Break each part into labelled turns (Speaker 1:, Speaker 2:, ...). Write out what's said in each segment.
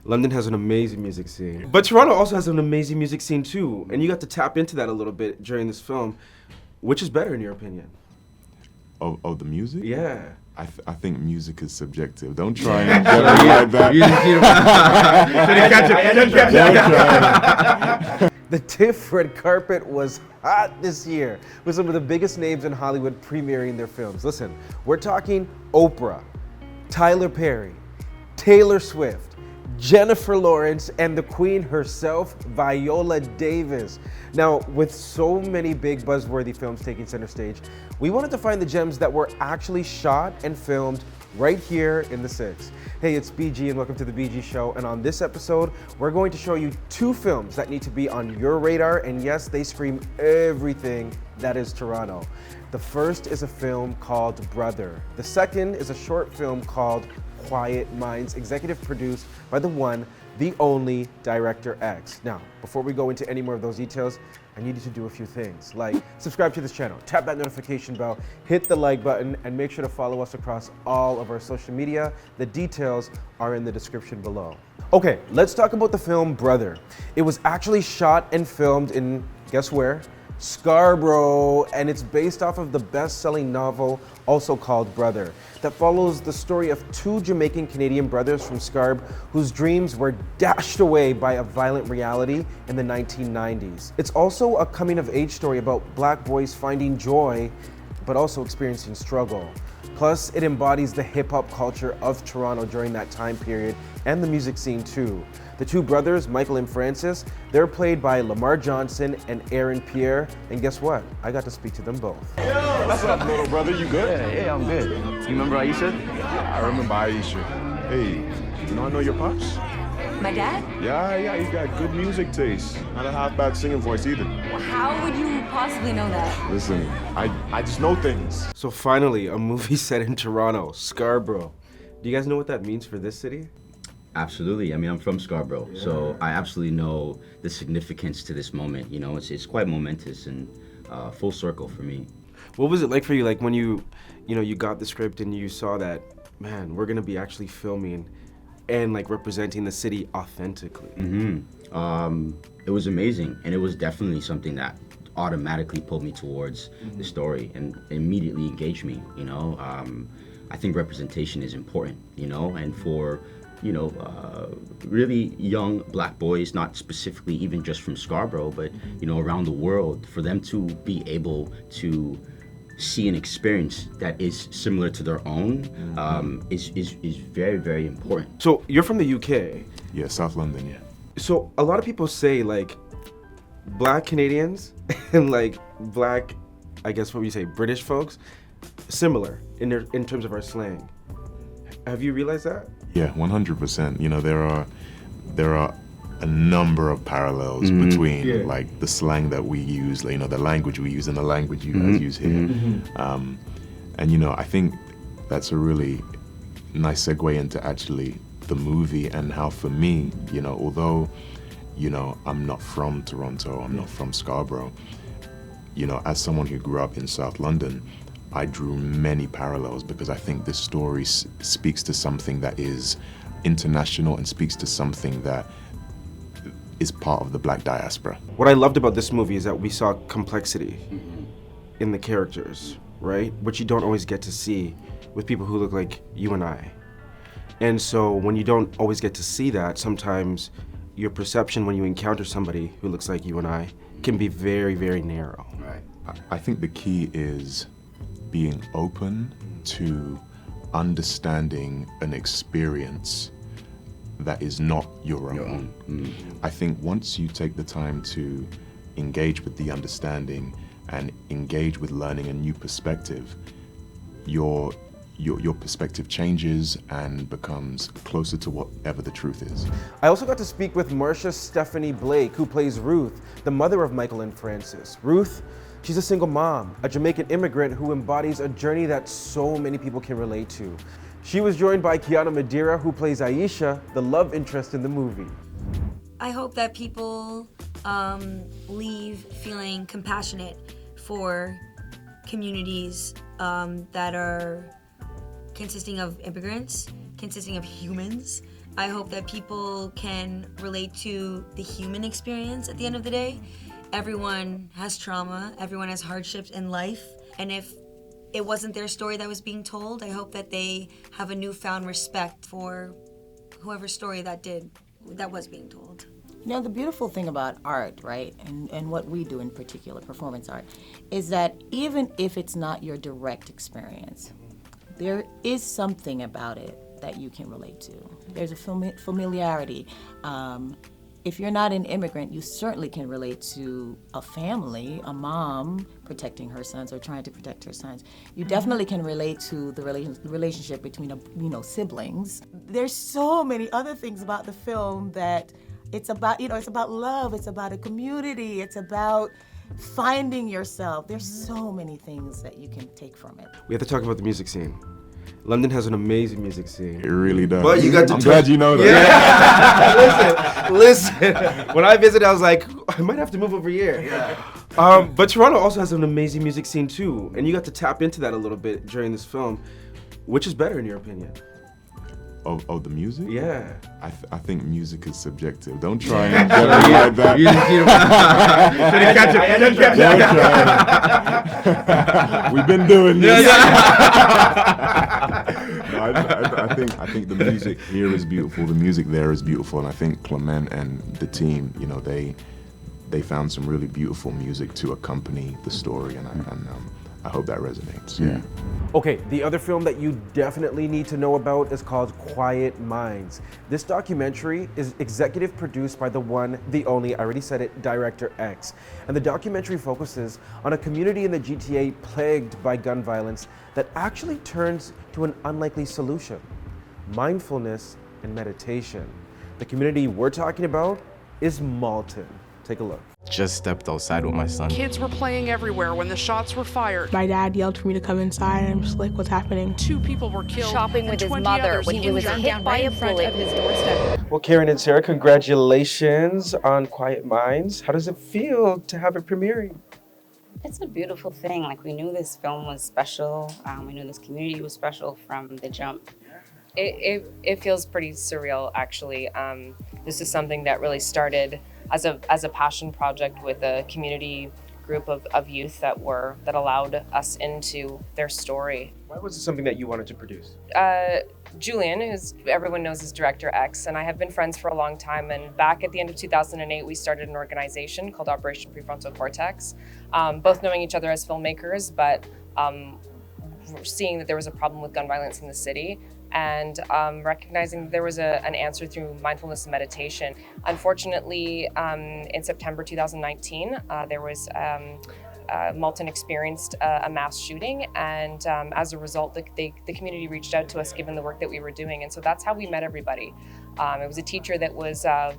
Speaker 1: London has an amazing music scene. But Toronto also has an amazing music scene too. And you got to tap into that a little bit during this film. Which is better in your opinion?
Speaker 2: Oh, the music?
Speaker 1: Yeah.
Speaker 2: I think music is subjective. Don't try and get me like that.
Speaker 3: The TIFF red carpet was hot this year with some of the biggest names in Hollywood premiering their films. Listen, we're talking Oprah, Tyler Perry, Taylor Swift, Jennifer Lawrence, and the queen herself, Viola Davis. Now, with so many big buzzworthy films taking center stage, we wanted to find the gems that were actually shot and filmed right here in the Six. Hey, it's BG and welcome to the BG Show. And on this episode, we're going to show you two films that need to be on your radar. And yes, they scream everything that is Toronto. The first is a film called Brother. The second is a short film called Quiet Minds, executive produced by the one, the only Director X. Now, before we go into any more of those details, I need you to do a few things, like subscribe to this channel, tap that notification bell, hit the like button, and make sure to follow us across all of our social media. The details are in the description below. Okay, let's talk about the film Brother. It was actually shot and filmed in, guess where? Scarborough, and it's based off of the best-selling novel also called Brother, that follows the story of two Jamaican Canadian brothers from Scarborough whose dreams were dashed away by a violent reality in the 1990s. It's also a coming-of-age story about black boys finding joy but also experiencing struggle. Plus, it embodies the hip-hop culture of Toronto during that time period and the music scene too. The two brothers, Michael and Francis, they're played by Lamar Johnson and Aaron Pierre, and guess what? I got to speak to them both.
Speaker 2: What's up, little brother? You good?
Speaker 4: Yeah, I'm good. You remember Aisha?
Speaker 2: I remember Aisha. Hey, you know I know your pops?
Speaker 5: My dad?
Speaker 2: Yeah, he's got good music taste. Not a half bad singing voice either.
Speaker 5: How would you possibly know that?
Speaker 2: Listen, I just know things.
Speaker 1: So finally, a movie set in Toronto, Scarborough. Do you guys know what that means for this city?
Speaker 4: Absolutely. I mean, I'm from Scarborough, so I absolutely know the significance to this moment. You know, it's quite momentous and full circle for me.
Speaker 1: What was it like for you, like when you got the script and you saw that, man, we're gonna be actually filming and like representing the city authentically?
Speaker 4: It was amazing, and it was definitely something that automatically pulled me towards the story and immediately engaged me. You know, I think representation is important. You know, and for really young black boys, not specifically even just from Scarborough, but around the world, for them to be able to see an experience that is similar to their own is very, very important.
Speaker 1: So you're from the UK.
Speaker 2: Yeah, South London, yeah.
Speaker 1: So a lot of people say like black Canadians and like black, I guess what would you say, British folks, similar in terms of our slang. Have you realized that?
Speaker 2: Yeah, 100%. You know, there are a number of parallels between like the slang that we use, the language we use and the language you guys use here. And I think that's a really nice segue into actually the movie and how for me, although, I'm not from Toronto, I'm not from Scarborough, as someone who grew up in South London, I drew many parallels because I think this story speaks to something that is international and speaks to something that is part of the black diaspora.
Speaker 1: What I loved about this movie is that we saw complexity in the characters, right? Which you don't always get to see with people who look like you and I. And so when you don't always get to see that, sometimes your perception when you encounter somebody who looks like you and I can be very, very narrow.
Speaker 4: Right.
Speaker 2: I think the key is being open to understanding an experience that is not your own. I think once you take the time to engage with the understanding and engage with learning a new perspective, your perspective changes and becomes closer to whatever the truth is.
Speaker 3: I also got to speak with Marcia Stephanie Blake, who plays Ruth, the mother of Michael and Francis. Ruth, she's a single mom, a Jamaican immigrant who embodies a journey that so many people can relate to. She was joined by Kiana Madeira, who plays Aisha, the love interest in the movie.
Speaker 5: I hope that people leave feeling compassionate for communities that are consisting of immigrants, consisting of humans, I hope that people can relate to the human experience at the end of the day. Everyone has trauma, everyone has hardships in life, and if it wasn't their story that was being told, I hope that they have a newfound respect for whoever's story that was being told.
Speaker 6: You know, the beautiful thing about art, right, and what we do in particular, performance art, is that even if it's not your direct experience, there is something about it that you can relate to. There's a familiarity. If you're not an immigrant, you certainly can relate to a family, a mom protecting her sons or trying to protect her sons. You definitely can relate to the relationship between, siblings. There's so many other things about the film that it's about, it's about love, it's about a community, it's about finding yourself. There's so many things that you can take from it.
Speaker 1: We have to talk about the music scene. London has an amazing music scene.
Speaker 2: It really does.
Speaker 1: But you got to
Speaker 2: I'm glad you know that.
Speaker 1: Yeah. Listen. When I visited, I was like, I might have to move over here. Yeah. But Toronto also has an amazing music scene too, and you got to tap into that a little bit during this film. Which is better in your opinion?
Speaker 2: Oh, the music?
Speaker 1: Yeah.
Speaker 2: I think music is subjective. Don't try and get me like that. Don't try. We've been doing this. No, I think the music here is beautiful. The music there is beautiful, and I think Clement and the team, they found some really beautiful music to accompany the story, and I hope that resonates. Yeah.
Speaker 3: Okay, the other film that you definitely need to know about is called Quiet Minds. This documentary is executive produced by the one, the only, I already said it, Director X. And the documentary focuses on a community in the GTA plagued by gun violence that actually turns to an unlikely solution: mindfulness and meditation. The community we're talking about is Malton. Take a look.
Speaker 7: Just stepped outside with my son.
Speaker 8: Kids were playing everywhere when the shots were fired.
Speaker 9: My dad yelled for me to come inside, and I'm just like, what's happening?
Speaker 8: 2 people were killed.
Speaker 10: Shopping with his
Speaker 8: 20
Speaker 10: mother
Speaker 8: others
Speaker 10: when he was
Speaker 8: injured.
Speaker 10: hit by a bullet of his doorstep.
Speaker 3: Well, Karen and Sarah, congratulations on Quiet Minds. How does it feel to have it premiering?
Speaker 10: It's a beautiful thing. Like, we knew this film was special. We knew this community was special from the jump.
Speaker 11: It feels pretty surreal, actually. This is something that really started as a passion project with a community group of youth that allowed us into their story.
Speaker 3: Why was it something that you wanted to produce?
Speaker 11: Julian, who's everyone knows as Director X, and I have been friends for a long time. And back at the end of 2008, we started an organization called Operation Prefrontal Cortex, both knowing each other as filmmakers, but seeing that there was a problem with gun violence in the city, and recognizing that there was an answer through mindfulness and meditation. Unfortunately, in September 2019, there was Malton experienced a mass shooting, and as a result, the community reached out to us given the work that we were doing, and so that's how we met everybody. It was a teacher that was, there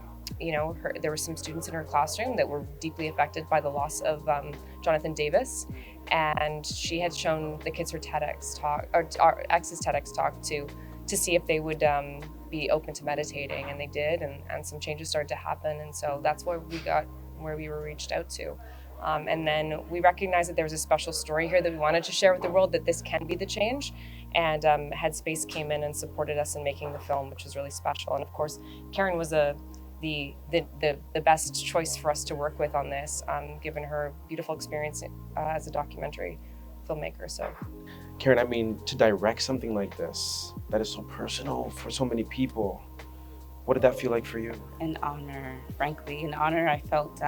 Speaker 11: were some students in her classroom that were deeply affected by the loss of Jonathan Davis, and she had shown the kids her TEDx talk, or our X's TEDx talk to see if they would be open to meditating, and they did, and some changes started to happen, and so that's where we were reached out to. And then we recognized that there was a special story here that we wanted to share with the world, that this can be the change. And Headspace came in and supported us in making the film, which was really special. And of course, Karen was the best choice for us to work with on this, given her beautiful experience as a documentary filmmaker. So,
Speaker 3: Karen, I mean, to direct something like this, that is so personal for so many people, what did that feel like for you?
Speaker 10: An honor, frankly, an honor. I felt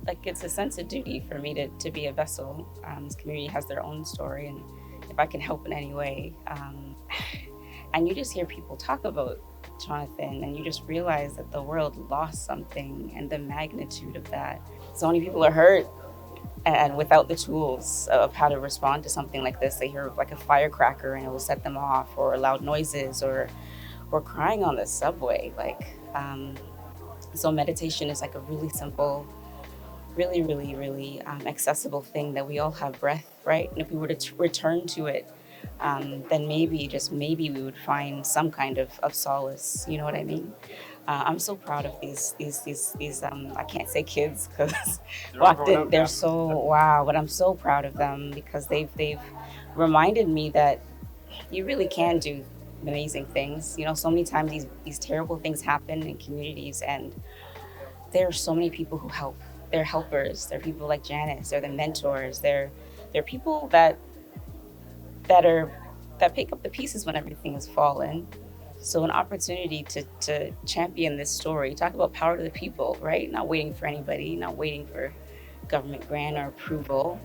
Speaker 10: like it's a sense of duty for me to be a vessel. This community has their own story, and if I can help in any way. And you just hear people talk about Jonathan, and you just realize that the world lost something, and the magnitude of that. So many people are hurt, and without the tools of how to respond to something like this. They hear like a firecracker and it will set them off, or loud noises, or crying on the subway. So meditation is like a really simple, really, really, really accessible thing that we all have breath, right? And if we were to return to it, then maybe, just maybe, we would find some kind of solace. You know what I mean? I'm so proud of these I can't say kids because they're so wow, but I'm so proud of them because they've reminded me that you really can do amazing things. You know, so many times these terrible things happen in communities, and there are so many people who help. They're helpers. They're people like Janice. They're the mentors. They're people that pick up the pieces when everything has fallen. So an opportunity to champion this story, talk about power to the people, right? Not waiting for anybody, not waiting for government grant or approval,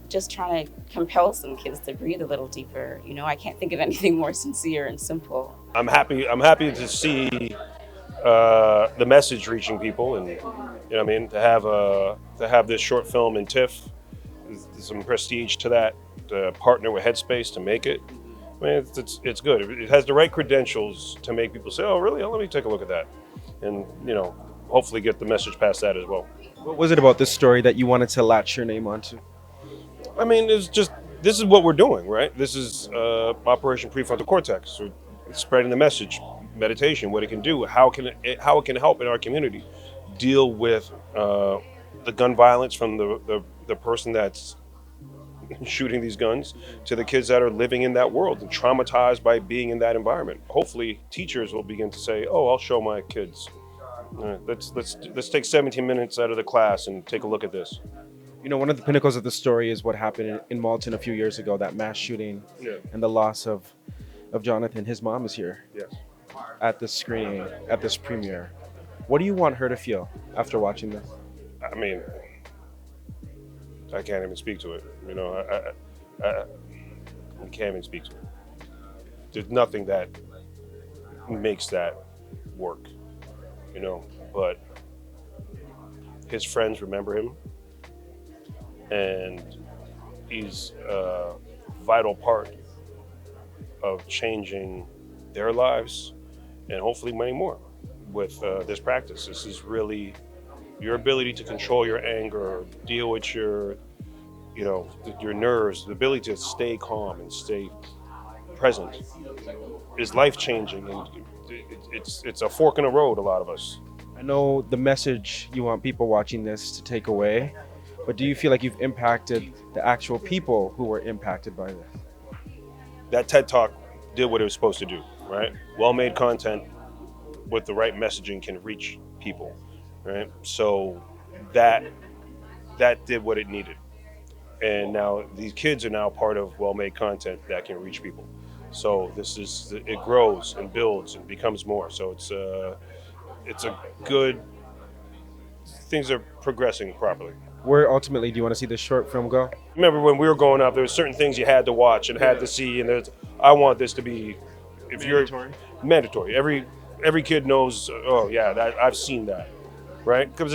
Speaker 10: just trying to compel some kids to breathe a little deeper. You know, I can't think of anything more sincere and simple.
Speaker 12: I'm happy to see the message reaching people, and you know what I mean, to have this short film in TIFF, there's some prestige to that, to partner with Headspace to make it. I mean, it's good. It has the right credentials to make people say, oh, really? Oh, let me take a look at that. And, you know, hopefully get the message past that as well.
Speaker 3: What was it about this story that you wanted to latch your name onto?
Speaker 12: I mean, it's just, this is what we're doing, right? This is Operation Prefrontal Cortex, so spreading the message, meditation, what it can do, how it can help in our community deal with the gun violence from the person that's shooting these guns to the kids that are living in that world and traumatized by being in that environment. Hopefully teachers will begin to say, oh, I'll show my kids. Let's take 17 minutes out of the class and take a look at this.
Speaker 3: You know, one of the pinnacles of the story is what happened in Malton a few years ago, that mass shooting and the loss of Jonathan. His mom is here at this screening, at this premiere. What do you want her to feel after watching this?
Speaker 12: I mean, I can't even speak to it. You know, I can't even speak to it. There's nothing that makes that work, you know, but his friends remember him, and he's a vital part of changing their lives and hopefully many more with this practice. This is really your ability to control your anger, deal with your nerves, the ability to stay calm and stay present is life-changing, and it's a fork in the road, a lot of us.
Speaker 3: I know the message you want people watching this to take away, but do you feel like you've impacted the actual people who were impacted by this?
Speaker 12: That TED Talk did what it was supposed to do, right? Well-made content with the right messaging can reach people, right? So that did what it needed. And now these kids are now part of well-made content that can reach people. So it grows and builds and becomes more. So it's a good, things are progressing properly.
Speaker 3: Where ultimately do you want to see this short film go?
Speaker 12: Remember when we were growing up, there were certain things you had to watch and had to see, and I want this to be, mandatory. Every kid knows, oh yeah, I've seen that, right? Because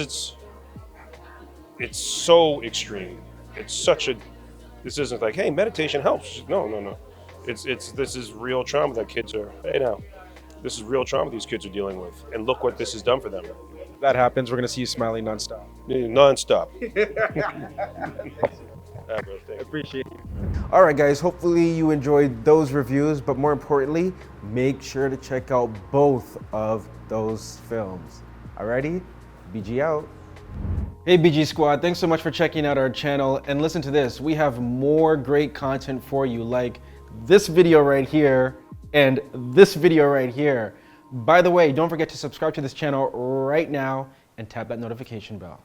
Speaker 12: it's so extreme. It's such a, this isn't like, hey, meditation helps. No. This is real trauma that kids are, this is real trauma these kids are dealing with. And look what this has done for them.
Speaker 3: If that happens, we're going to see you smiling nonstop.
Speaker 12: Nonstop.
Speaker 3: I appreciate you. All right, guys, hopefully you enjoyed those reviews, but more importantly, make sure to check out both of those films. Alrighty, BG out. Hey BG Squad, thanks so much for checking out our channel, and listen to this, we have more great content for you, like this video right here and this video right here. By the way, don't forget to subscribe to this channel right now and tap that notification bell.